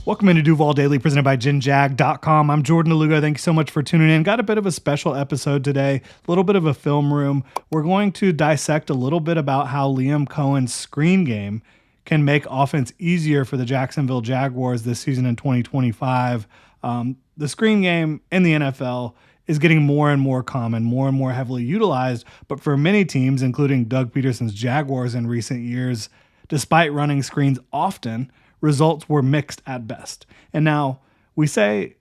Welcome into Duval Daily, presented by GenJag.com. I'm Jordan DeLugo. Thank you so much for tuning in. Got a bit of a special episode today, a little bit of a film room. We're going to dissect a little bit about how Liam Coen's screen game can make offense easier for the Jacksonville Jaguars this season in 2025. The screen game in the NFL is getting more and more common, more and more heavily utilized, but for many teams, including Doug Peterson's Jaguars in recent years, despite running screens often, results were mixed at best. And now we say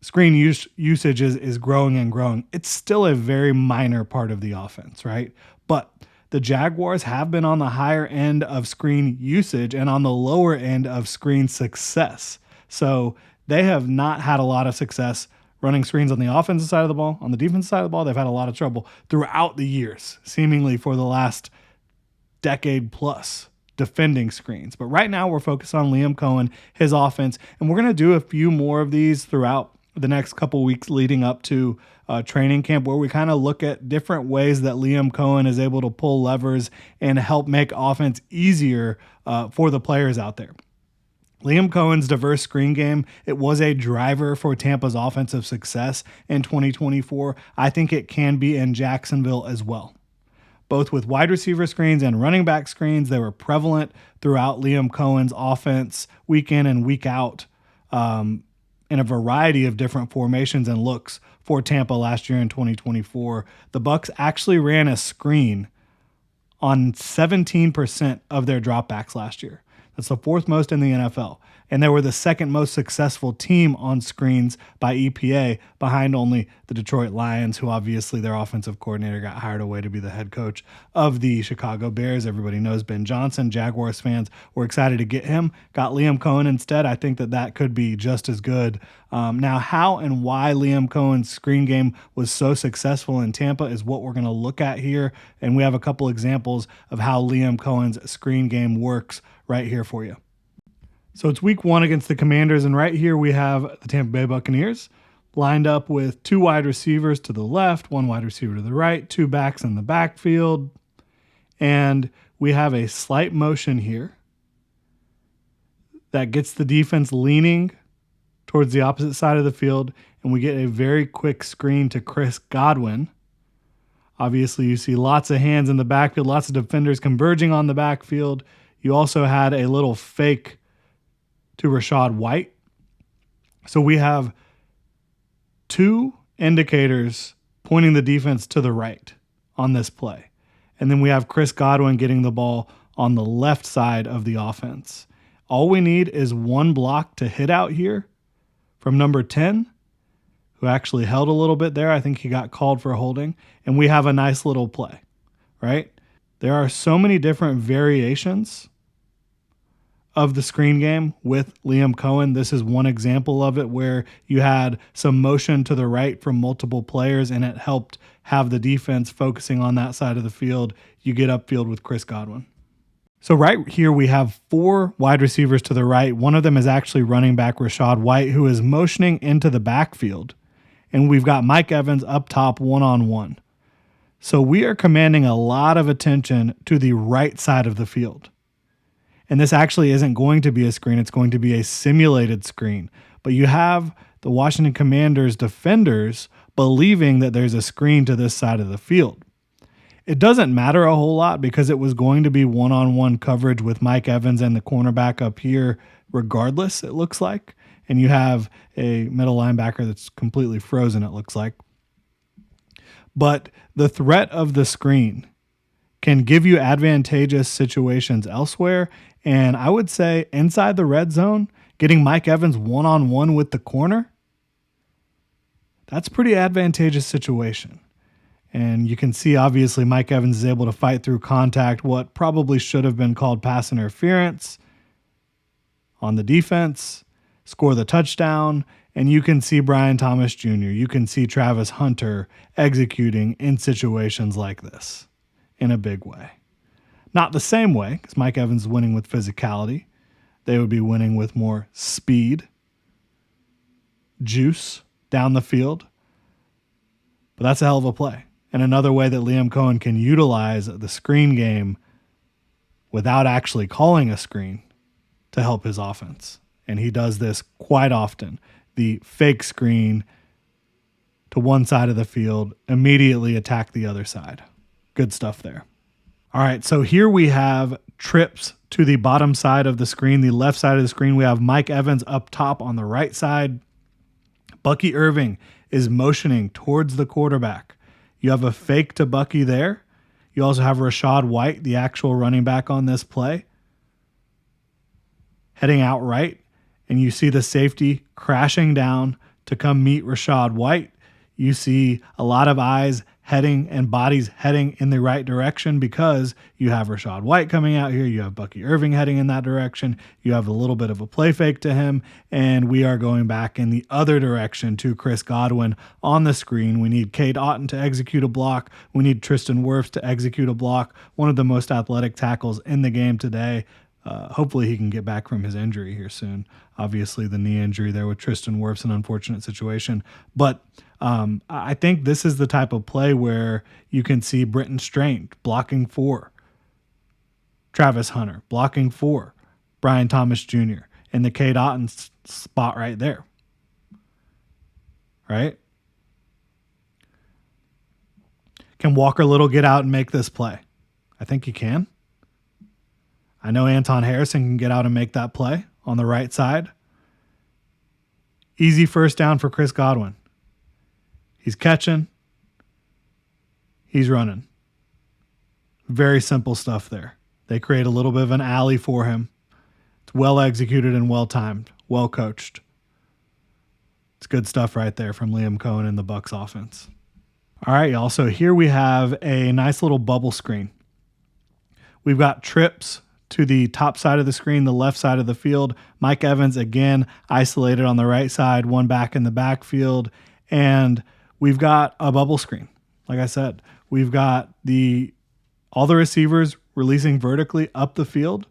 screen usage is growing and growing. It's still a very minor part of the offense, right? But the Jaguars have been on the higher end of screen usage and on the lower end of screen success. So they have not had a lot of success running screens on the offensive side of the ball. On the defensive side of the ball, they've had a lot of trouble throughout the years, seemingly for the last decade plus, defending screens. But right now we're focused on Liam Coen, his offense, and we're going to do a few more of these throughout the next couple weeks leading up to training camp, where we kind of look at different ways that Liam Coen is able to pull levers and help make offense easier for the players out there. Liam Coen's diverse screen game, it was a driver for Tampa's offensive success in 2024. I think it can be in Jacksonville as well. Both with wide receiver screens and running back screens, they were prevalent throughout Liam Coen's offense week in and week out in a variety of different formations and looks for Tampa last year in 2024. The Bucs actually ran a screen on 17% of their dropbacks last year. That's the fourth most in the NFL. And they were the second most successful team on screens by EPA, behind only the Detroit Lions, who obviously their offensive coordinator got hired away to be the head coach of the Chicago Bears. Everybody knows Ben Johnson. Jaguars fans were excited to get him. Got Liam Coen instead. I think that could be just as good. Now, how and why Liam Coen's screen game was so successful in Tampa is what we're going to look at here. And we have a couple examples of how Liam Coen's screen game works right here for you. So it's week one against the Commanders, and right here we have the Tampa Bay Buccaneers lined up with two wide receivers to the left, one wide receiver to the right, two backs in the backfield, and we have a slight motion here that gets the defense leaning towards the opposite side of the field, and we get a very quick screen to Chris Godwin. Obviously, you see lots of hands in the backfield, lots of defenders converging on the backfield. You also had a little fake to Rachaad White. So we have two indicators pointing the defense to the right on this play. And then we have Chris Godwin getting the ball on the left side of the offense. All we need is one block to hit out here from number 10, who actually held a little bit there. I think he got called for holding. And we have a nice little play, right? There are so many different variations of the screen game with Liam Coen. This is one example of it where you had some motion to the right from multiple players and it helped have the defense focusing on that side of the field. You get upfield with Chris Godwin. So right here we have four wide receivers to the right. One of them is actually running back Rachaad White, who is motioning into the backfield. And we've got Mike Evans up top one-on-one. So we are commanding a lot of attention to the right side of the field. And this actually isn't going to be a screen. It's going to be a simulated screen. But you have the Washington Commanders defenders believing that there's a screen to this side of the field. It doesn't matter a whole lot because it was going to be one-on-one coverage with Mike Evans and the cornerback up here regardless, it looks like. And you have a middle linebacker that's completely frozen, it looks like. But the threat of the screen can give you advantageous situations elsewhere. And I would say inside the red zone, getting Mike Evans one-on-one with the corner, that's a pretty advantageous situation. And you can see, obviously, Mike Evans is able to fight through contact, what probably should have been called pass interference on the defense, score the touchdown, and you can see Brian Thomas Jr., you can see Travis Hunter executing in situations like this in a big way. Not the same way, because Mike Evans is winning with physicality. They would be winning with more speed, juice down the field. But that's a hell of a play. And another way that Liam Coen can utilize the screen game without actually calling a screen to help his offense. and he does this quite often. The fake screen to one side of the field, immediately attack the other side. Good stuff there. All right, so here we have trips to the bottom side of the screen, the left side of the screen. We have Mike Evans up top on the right side. Bucky Irving is motioning towards the quarterback. You have a fake to Bucky there. You also have Rachaad White, the actual running back on this play, heading out right, and you see the safety crashing down to come meet Rachaad White. You see a lot of eyes heading and bodies heading in the right direction because you have Rachaad White coming out here. You have Bucky Irving heading in that direction. You have a little bit of a play fake to him, and we are going back in the other direction to Chris Godwin on the screen. We need Cade Otton to execute a block. We need Tristan Wirfs to execute a block. One of the most athletic tackles in the game today. Hopefully he can get back from his injury here soon. Obviously the knee injury there with Tristan Wirfs, an unfortunate situation. But I think this is the type of play where you can see Brenton Strange blocking for Travis Hunter, blocking for Brian Thomas Jr. in the Cade Otton spot right there. Right? Can Walker Little get out and make this play? I think he can. I know Anton Harrison can get out and make that play on the right side. Easy first down for Chris Godwin. He's catching. He's running. Very simple stuff there. They create a little bit of an alley for him. It's well executed and well timed, well coached. It's good stuff right there from Liam Coen and the Bucs offense. All right, y'all. So here we have a nice little bubble screen. We've got trips to the top side of the screen, the left side of the field. Mike Evans, again, isolated on the right side, one back in the backfield. And we've got a bubble screen. Like I said, we've got all the receivers releasing vertically up the field.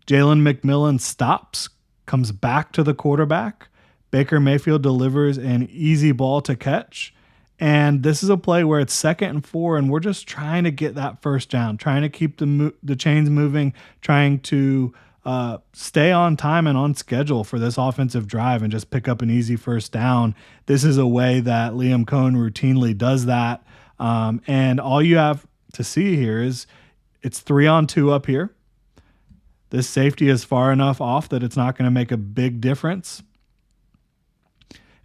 Jalen McMillan stops, comes back to the quarterback. Baker Mayfield delivers an easy ball to catch. And this is a play where it's 2nd and 4, and we're just trying to get that first down, trying to keep the chains moving, trying to stay on time and on schedule for this offensive drive and just pick up an easy first down. This is a way that Liam Coen routinely does that. And all you have to see here is it's 3-on-2 up here. This safety is far enough off that it's not going to make a big difference.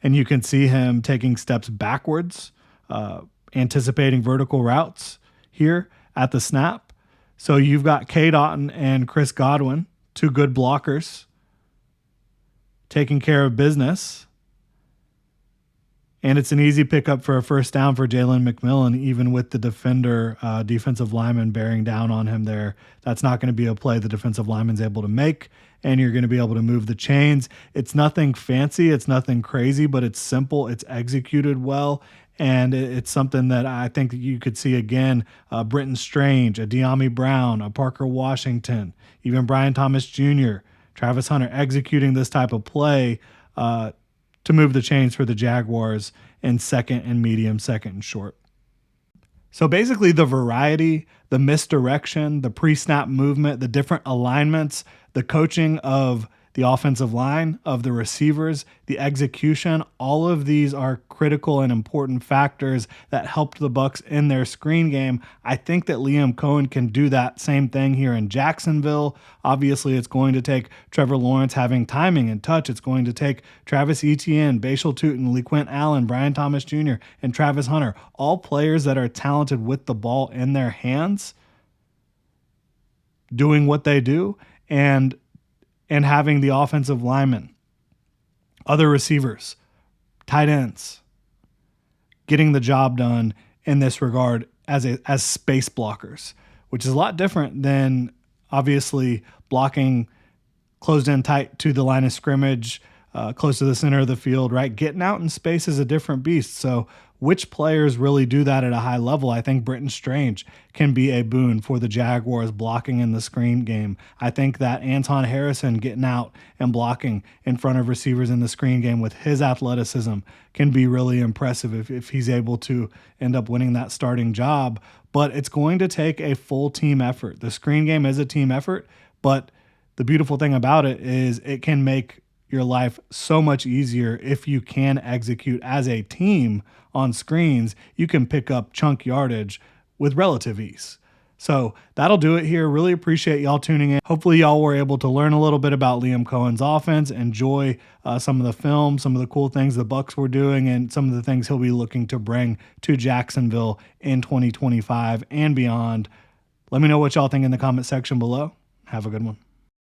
And you can see him taking steps backwards, anticipating vertical routes here at the snap. So you've got Cade Otton and Chris Godwin, two good blockers, taking care of business. And it's an easy pickup for a first down for Jalen McMillan, even with the defensive lineman bearing down on him there. That's not going to be a play the defensive lineman's able to make, and you're going to be able to move the chains. It's nothing fancy. It's nothing crazy, but it's simple. It's executed well, and it's something that I think that you could see again, Brenton Strange, a De'Ami Brown, a Parker Washington, even Brian Thomas Jr., Travis Hunter executing this type of play to move the chains for the Jaguars in 2nd and medium, 2nd and short. So basically the variety, the misdirection, the pre-snap movement, the different alignments, the coaching of the offensive line, of the receivers, the execution, all of these are critical and important factors that helped the Bucs in their screen game. I think that Liam Coen can do that same thing here in Jacksonville. Obviously, it's going to take Trevor Lawrence having timing and touch. It's going to take Travis Etienne, Bashal Tutin, LeQuint Allen, Brian Thomas Jr., and Travis Hunter, all players that are talented with the ball in their hands, doing what they do, and having the offensive linemen, other receivers, tight ends, getting the job done in this regard as space blockers, which is a lot different than obviously blocking closed in tight to the line of scrimmage, close to the center of the field, right? Getting out in space is a different beast. So which players really do that at a high level? I think Brenton Strange can be a boon for the Jaguars blocking in the screen game. I think that Anton Harrison getting out and blocking in front of receivers in the screen game with his athleticism can be really impressive if he's able to end up winning that starting job. But it's going to take a full team effort. The screen game is a team effort, but the beautiful thing about it is it can make your life so much easier if you can execute as a team on screens. You can pick up chunk yardage with relative ease. So that'll do it here. Really appreciate y'all tuning in. Hopefully y'all were able to learn a little bit about Liam Coen's offense, enjoy some of the film, some of the cool things the Bucs were doing, and some of the things he'll be looking to bring to Jacksonville in 2025 and beyond. Let me know what y'all think in the comment section below. Have a good one.